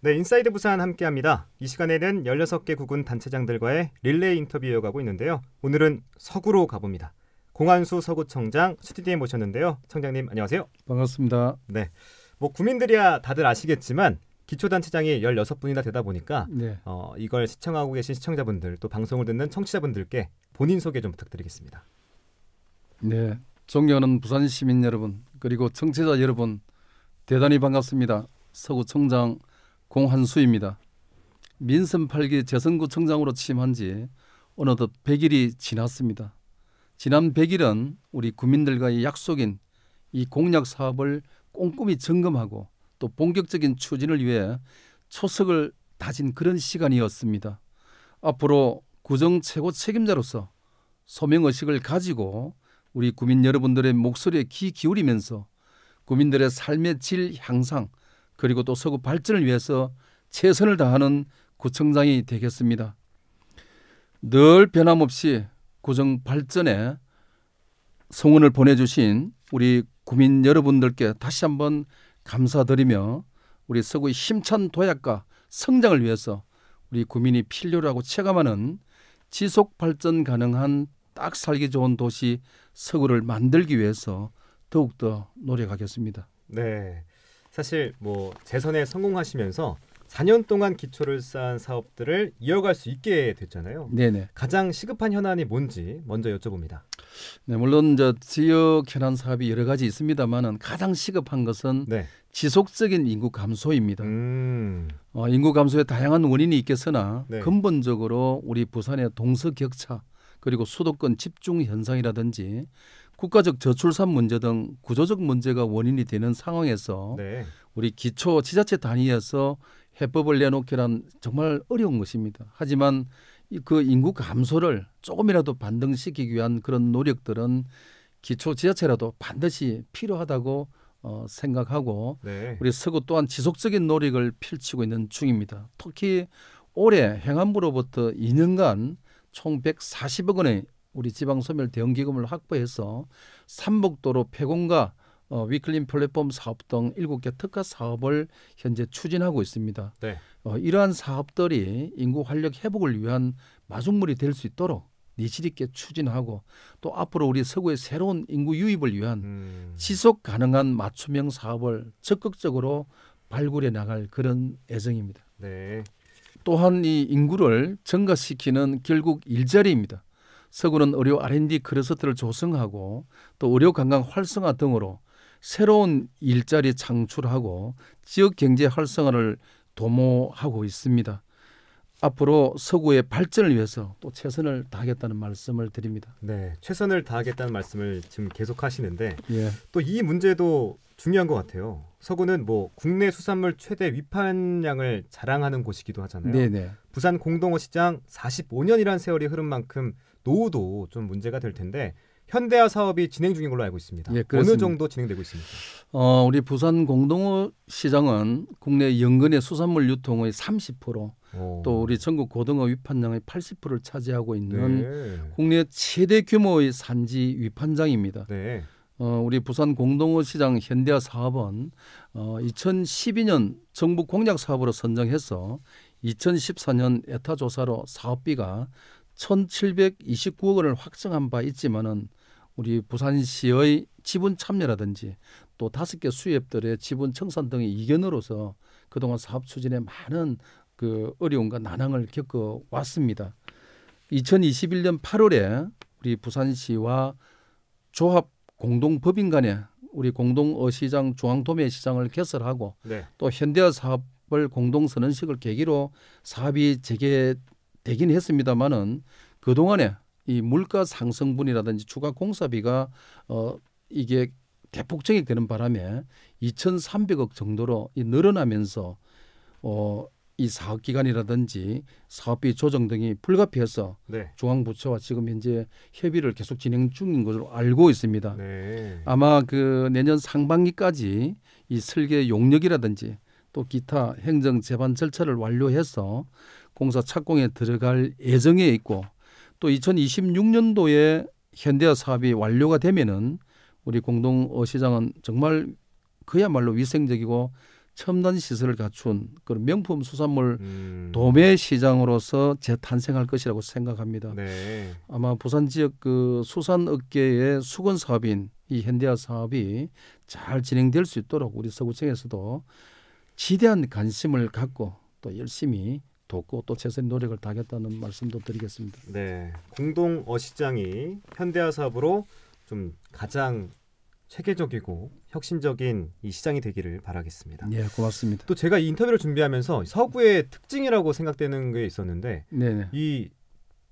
네, 인사이드 부산 함께합니다. 이 시간에는 16개 구군 단체장들과의 릴레이 인터뷰 이어가고 있는데요. 오늘은 서구로 가봅니다. 공한수 서구청장 스튜디오에 모셨는데요. 청장님 안녕하세요. 반갑습니다. 네, 뭐 구민들이야 다들 아시겠지만 기초단체장이 16분이나 되다 보니까 네. 이걸 시청하고 계신 시청자분들 또 방송을 듣는 청취자분들께 본인 소개 좀 부탁드리겠습니다. 네, 존경하는 부산 시민 여러분 그리고 청취자 여러분 대단히 반갑습니다. 서구청장 공한수입니다. 민선 8기 재선구청장으로 취임한 지 어느덧 100일이 지났습니다. 지난 100일은 우리 구민들과의 약속인 이 공약 사업을 꼼꼼히 점검하고 또 본격적인 추진을 위해 초석을 다진 그런 시간이었습니다. 앞으로 구정 최고 책임자로서 소명의식을 가지고 우리 구민 여러분들의 목소리에 귀 기울이면서 구민들의 삶의 질 향상 그리고 또 서구 발전을 위해서 최선을 다하는 구청장이 되겠습니다. 늘 변함없이 구청 발전에 성원을 보내주신 우리 구민 여러분들께 다시 한번 감사드리며 우리 서구의 힘찬 도약과 성장을 위해서 우리 구민이 필요로 하고 체감하는 지속 발전 가능한 딱 살기 좋은 도시 서구를 만들기 위해서 더욱더 노력하겠습니다. 네, 사실 뭐 재선에 성공하시면서 4년 동안 기초를 쌓은 사업들을 이어갈 수 있게 됐잖아요. 네네. 가장 시급한 현안이 뭔지 먼저 여쭤봅니다. 네, 물론 지역 현안 사업이 여러 가지 있습니다만은 가장 시급한 것은 네. 지속적인 인구 감소입니다. 인구 감소에 다양한 원인이 있겠으나 네. 근본적으로 우리 부산의 동서격차 그리고 수도권 집중 현상이라든지 국가적 저출산 문제 등 구조적 문제가 원인이 되는 상황에서 네. 우리 기초 지자체 단위에서 해법을 내놓기란 정말 어려운 것입니다. 하지만 그 인구 감소를 조금이라도 반등시키기 위한 그런 노력들은 기초 지자체라도 반드시 필요하다고 생각하고 네. 우리 서구 또한 지속적인 노력을 펼치고 있는 중입니다. 특히 올해 행안부로부터 2년간 총 140억 원의 우리 지방소멸 대응기금을 확보해서 삼복도로 폐공과 위클린 플랫폼 사업 등 7개 특화 사업을 현재 추진하고 있습니다. 네. 이러한 사업들이 인구 활력 회복을 위한 마중물이 될 수 있도록 내실 있게 추진하고 또 앞으로 우리 서구의 새로운 인구 유입을 위한 지속 가능한 맞춤형 사업을 적극적으로 발굴해 나갈 그런 예정입니다. 네. 또한 이 인구를 증가시키는 결국 일자리입니다. 서구는 의료 R&D 클러스터를 조성하고 또 의료 관광 활성화 등으로 새로운 일자리 창출하고 지역 경제 활성화를 도모하고 있습니다. 앞으로 서구의 발전을 위해서 또 최선을 다하겠다는 말씀을 드립니다. 네, 최선을 다하겠다는 말씀을 지금 계속 하시는데 예. 또 이 문제도 중요한 것 같아요. 서구는 뭐 국내 수산물 최대 위판량을 자랑하는 곳이기도 하잖아요. 네네. 부산 공동어 시장 45년이라는 세월이 흐른 만큼 노후도 좀 문제가 될 텐데 현대화 사업이 진행 중인 걸로 알고 있습니다. 예, 어느 정도 진행되고 있습니까? 우리 부산 공동어 시장은 국내 연간의 수산물 유통의 30%, 또 우리 전국 고등어 위판량의 80%를 차지하고 있는 네. 국내 최대 규모의 산지 위판장입니다. 네. 우리 부산 공동어 시장 현대화 사업은 2012년 정부 공약 사업으로 선정해서 2014년 에타 조사로 사업비가 1,729억 원을 확정한 바 있지만은 우리 부산시의 지분 참여라든지 또 5개 수협들의 지분 청산 등의 이견으로서 그동안 사업 추진에 많은 그 어려움과 난항을 겪어 왔습니다. 2021년 8월에 우리 부산시와 조합 공동법인 간에 우리 공동어시장 중앙도매시장을 개설하고 네. 또 현대화 사업을 공동선언식을 계기로 사업이 재개되긴 했습니다마는 그동안에 이 물가 상승분이라든지 추가 공사비가 이게 대폭증이 되는 바람에 2,300억 정도로 늘어나면서 이 사업기간이라든지 사업비 조정 등이 불가피해서 네. 중앙부처와 지금 현재 협의를 계속 진행 중인 것으로 알고 있습니다. 네. 아마 그 내년 상반기까지 이 설계 용역이라든지 또 기타 행정 제반 절차를 완료해서 공사 착공에 들어갈 예정에 있고 또 2026년도에 현대화 사업이 완료가 되면은 우리 공동어시장은 정말 그야말로 위생적이고 첨단 시설을 갖춘 그런 명품 수산물 도매 시장으로서 재탄생할 것이라고 생각합니다. 네. 아마 부산 지역 그 수산업계의 수건 사업인 이 현대화 사업이 잘 진행될 수 있도록 우리 서구청에서도 지대한 관심을 갖고 또 열심히 돕고 또 최선의 노력을 다하겠다는 말씀도 드리겠습니다. 네. 공동 어시장이 현대화 사업으로 좀 가장 체계적이고 혁신적인 이 시장이 되기를 바라겠습니다. 네, 고맙습니다. 또 제가 이 인터뷰를 준비하면서 서구의 특징이라고 생각되는 게 있었는데 네네. 이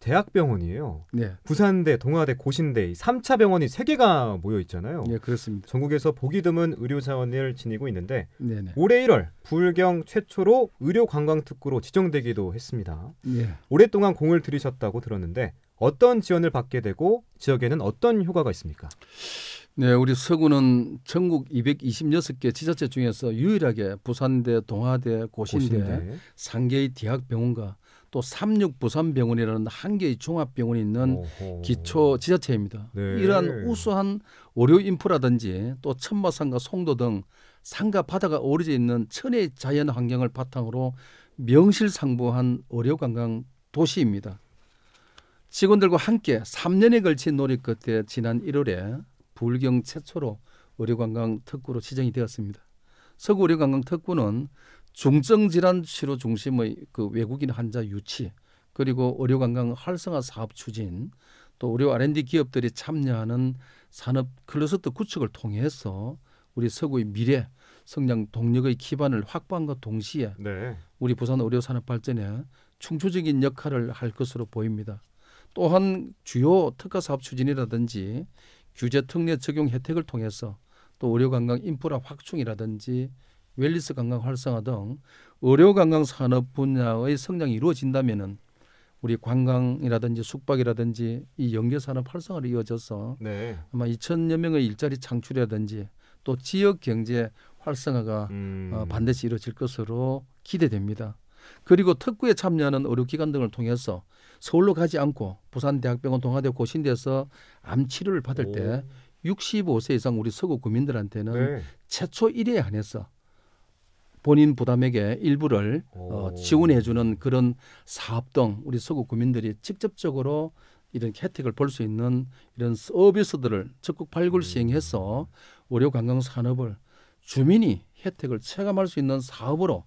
대학병원이에요. 네, 부산대, 동아대, 고신대 이 3차 병원이 3개가 모여 있잖아요. 네, 그렇습니다. 전국에서 보기 드문 의료 자원을 지니고 있는데 네네. 올해 1월 불경 최초로 의료 관광 특구로 지정되기도 했습니다. 네. 오랫동안 공을 들이셨다고 들었는데 어떤 지원을 받게 되고 지역에는 어떤 효과가 있습니까? 네, 우리 서구는 전국 226개 지자체 중에서 유일하게 부산대, 동아대, 고신대, 상계의 대학병원과 또 36 부산병원이라는 한 개의 종합병원이 있는 오호. 기초 지자체입니다. 네. 이러한 우수한 의료 인프라든지 또 천마산과 송도 등 산과 바다가 어우러져 있는 천혜의 자연 환경을 바탕으로 명실상부한 의료관광 도시입니다. 직원들과 함께 3년에 걸친 노력 끝에 지난 1월에 불경 최초로 의료관광 특구로 지정이 되었습니다. 서구 의료관광 특구는 중증 질환 치료 중심의 그 외국인 환자 유치 그리고 의료관광 활성화 사업 추진 또 의료 R&D 기업들이 참여하는 산업 클러스터 구축을 통해서 우리 서구의 미래 성장 동력의 기반을 확보함과 동시에 네. 우리 부산 의료산업 발전에 충초적인 역할을 할 것으로 보입니다. 또한 주요 특화 사업 추진이라든지 규제 특례 적용 혜택을 통해서 또 의료관광 인프라 확충이라든지 웰리스 관광 활성화 등 의료관광 산업 분야의 성장이 이루어진다면은 우리 관광이라든지 숙박이라든지 이 연계산업 활성화로 이어져서 네. 아마 2,000여 명의 일자리 창출이라든지 또 지역 경제 활성화가 반드시 이루어질 것으로 기대됩니다. 그리고 특구에 참여하는 의료기관 등을 통해서 서울로 가지 않고 부산대학병원, 동아대, 고신대에서 암 치료를 받을 때 65세 이상 우리 서구 구민들한테는 네. 최초 1회에 한해서 본인 부담액의 일부를 지원해주는 그런 사업 등 우리 서구 구민들이 직접적으로 이런 혜택을 볼 수 있는 이런 서비스들을 적극 발굴 시행해서 의료관광 산업을 주민이 혜택을 체감할 수 있는 사업으로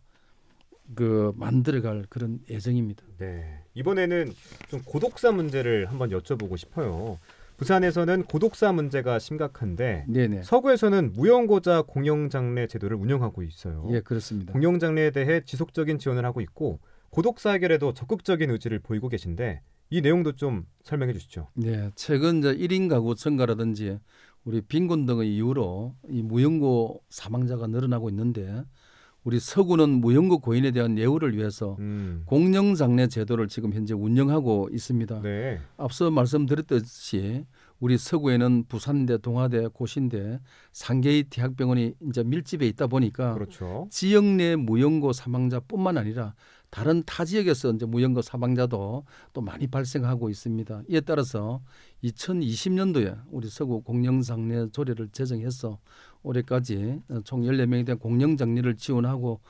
그 만들어갈 그런 예정입니다. 네. 이번에는 좀 고독사 문제를 한번 여쭤보고 싶어요. 부산에서는 고독사 문제가 심각한데 네네. 서구에서는 무형고자 공영장례 제도를 운영하고 있어요. 예, 그렇습니다. 공영장례에 대해 지속적인 지원을 하고 있고 고독사 해결에도 적극적인 의지를 보이고 계신데 이 내용도 좀 설명해 주시죠. 네, 최근 이제 1인 가구 증가라든지 우리 빈곤 등의 이유로 이 무형고 사망자가 늘어나고 있는데 우리 서구는 무형고 고인에 대한 예우를 위해서 공영장례 제도를 지금 현재 운영하고 있습니다. 네. 앞서 말씀드렸듯이 우리 서구에는 부산대, 동아대, 고신대, 상계의 대학병원이 이제 밀집해 있다 보니까 그렇죠. 지역 내 무형고 사망자뿐만 아니라 다른 타 지역에서 이제 무형고 사망자도 또 많이 발생하고 있습니다. 이에 따라서 2020년도에 우리 서구 공영장례 조례를 제정해서 올해까지 총 14명에 대한 공영장례를 지원하고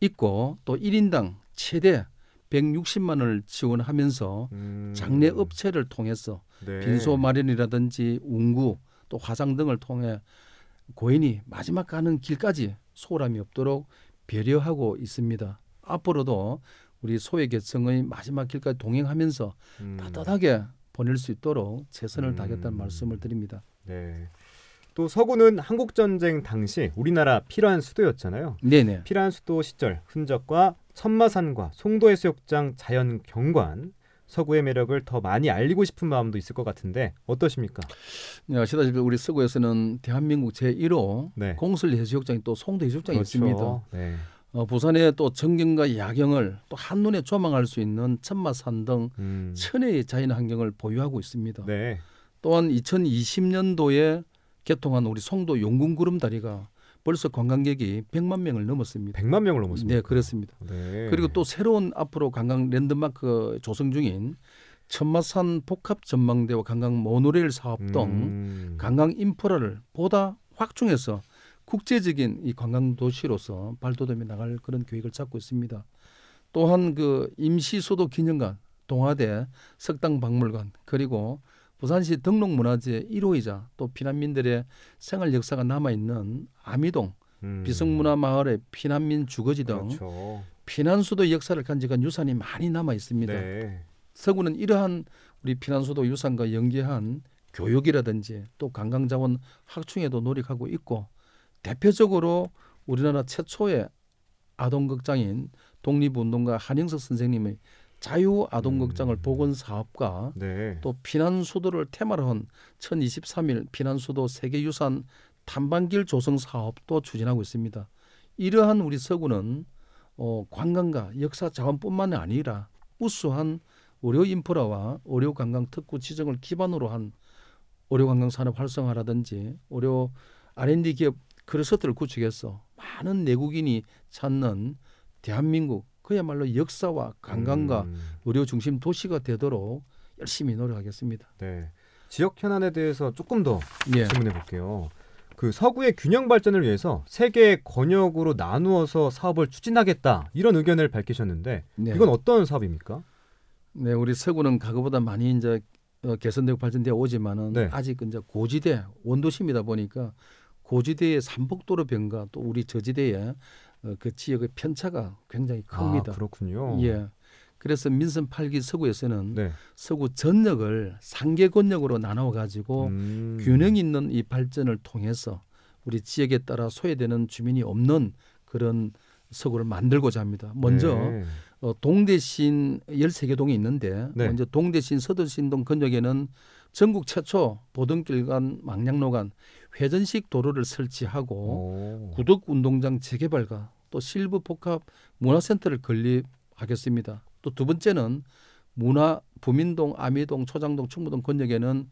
있고 또 1인당 최대 160만 원을 지원하면서 장례 업체를 통해서 네. 빈소 마련이라든지 운구 또 화상 등을 통해 고인이 마지막 가는 길까지 소홀함이 없도록 배려하고 있습니다. 앞으로도 우리 소외계층의 마지막 길까지 동행하면서 따뜻하게 보낼 수 있도록 최선을 다하겠다는 말씀을 드립니다. 네. 또 서구는 한국전쟁 당시 우리나라 필요한 수도였잖아요. 네네. 필요한 수도 시절 흔적과 천마산과 송도해수욕장 자연경관 서구의 매력을 더 많이 알리고 싶은 마음도 있을 것 같은데 어떠십니까? 네, 아시다시피 우리 서구에서는 대한민국 제1호 네. 공설해수욕장이 또 송도해수욕장이 그렇죠. 있습니다. 네. 부산의 또 정경과 야경을 또 한눈에 조망할 수 있는 천마산 등 천혜의 자연 환경을 보유하고 있습니다. 네. 또한 2020년도에 개통한 우리 송도 용궁구름다리가 벌써 관광객이 100만 명을 넘었습니다. 100만 명을 넘었습니다. 네, 그렇습니다. 네. 그리고 또 새로운 앞으로 관광 랜드마크 조성 중인 천마산 복합 전망대와 관광 모노레일 사업 등 관광 인프라를 보다 확충해서 국제적인 이 관광 도시로서 발돋움해 나갈 그런 계획을 잡고 있습니다. 또한 그 임시수도 기념관, 동아대 석당박물관, 그리고 부산시 등록문화재 1호이자 또 피난민들의 생활 역사가 남아있는 아미동 비성문화마을의 피난민 주거지 등 그렇죠. 피난수도 역사를 간직한 유산이 많이 남아 있습니다. 네. 서구는 이러한 우리 피난수도 유산과 연계한 교육이라든지 또 관광자원 확충에도 노력하고 있고, 대표적으로 우리나라 최초의 아동극장인 독립운동가 한영석 선생님의 자유아동극장을 복원 사업과 네. 또 피난수도를 테마로 한 1023일 피난수도 세계유산 탐방길 조성 사업도 추진하고 있습니다. 이러한 우리 서구는 관광과 역사 자원뿐만 아니라 우수한 의료 인프라와 의료 관광 특구 지정을 기반으로 한 의료 관광 산업 활성화라든지 의료 R&D 기업 클러스터를 구축해서 많은 내국인이 찾는 대한민국 그야말로 역사와 관광과 의료 중심 도시가 되도록 열심히 노력하겠습니다. 네. 지역 현안에 대해서 조금 더 예. 질문해 볼게요. 그 서구의 균형 발전을 위해서 세 개의 권역으로 나누어서 사업을 추진하겠다, 이런 의견을 밝히셨는데 네. 이건 어떤 사업입니까? 네, 우리 서구는 과거보다 많이 이제 개선되고 발전되어 오지만은 네. 아직 이제 고지대 원도심이다 보니까 고지대의 삼복도로 변과 또 우리 저지대의 그 지역의 편차가 굉장히 큽니다. 아, 그렇군요. 예. 그래서 민선 8기 서구에서는 네. 서구 전역을 3개 권역으로 나눠 가지고 균형 있는 이 발전을 통해서 우리 지역에 따라 소외되는 주민이 없는 그런 서구를 만들고자 합니다. 먼저 네. 동대신 13개 동이 있는데 네. 먼저 동대신 서도신동 근역에는 전국 최초 보등길 간 망량로 간 회전식 도로를 설치하고 구덕운동장 재개발과 또 실부 복합 문화센터를 건립하겠습니다. 또 두 번째는 부민동, 아미동, 초장동, 충무동 건역에는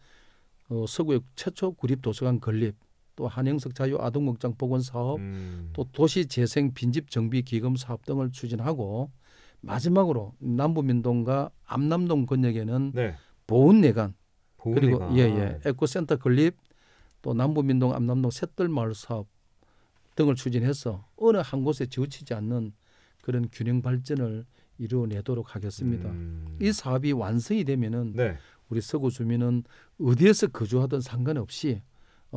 서구의 최초 구립도서관 건립, 또 한영석 자유아동극장 복원 사업, 또 도시재생 빈집 정비 기금 사업 등을 추진하고, 마지막으로 남부민동과 암남동 건역에는 네. 보훈내관, 그리고 보훈내관. 에코센터 건립, 또 남부민동, 암남동 셋들마을 사업 등을 추진해서 어느 한 곳에 지우치지 않는 그런 균형 발전을 이루어내도록 하겠습니다. 이 사업이 완성이 되면은 네. 우리 서구 주민은 어디에서 거주하든 상관없이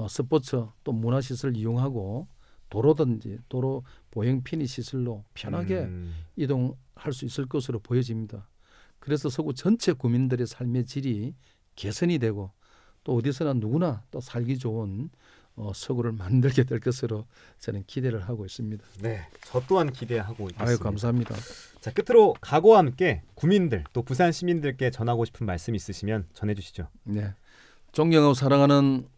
스포츠 또 문화시설 이용하고 도로든지 도로 보행 편의 시설로 편하게 이동할 수 있을 것으로 보여집니다. 그래서 서구 전체 국민들의 삶의 질이 개선이 되고 또 어디서나 누구나 또 살기 좋은 서구를 만들게 될 것으로 저는 기대를 하고 있습니다. 네, 저 또한 기대하고 있습니다. 아유, 감사합니다. 자, 끝으로 각오와 함께 국민들 또 부산 시민들께 전하고 싶은 말씀 있으시면 전해주시죠. 네, 존경하고 사랑하는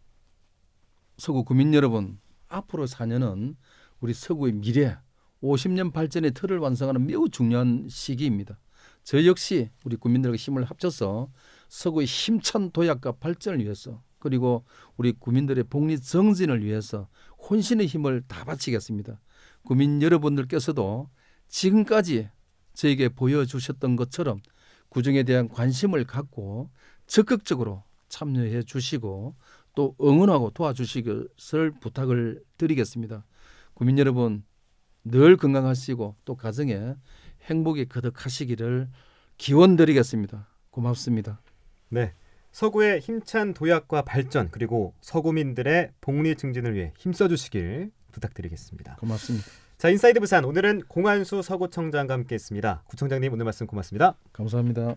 서구 국민 여러분, 앞으로 4년은 우리 서구의 미래 50년 발전의 틀을 완성하는 매우 중요한 시기입니다. 저 역시 우리 국민들과 힘을 합쳐서 서구의 힘찬 도약과 발전을 위해서, 그리고 우리 국민들의 복리 정진을 위해서 혼신의 힘을 다 바치겠습니다. 국민 여러분들께서도 지금까지 저에게 보여주셨던 것처럼 구정에 대한 관심을 갖고 적극적으로 참여해 주시고 또 응원하고 도와주시길 부탁을 드리겠습니다. 국민 여러분, 늘 건강하시고 또 가정에 행복이 가득하시기를 기원드리겠습니다. 고맙습니다. 네, 서구의 힘찬 도약과 발전, 그리고 서구민들의 복리 증진을 위해 힘써주시길 부탁드리겠습니다. 고맙습니다. 자, 인사이드 부산, 오늘은 공한수 서구청장과 함께했습니다. 구청장님, 오늘 말씀 고맙습니다. 감사합니다.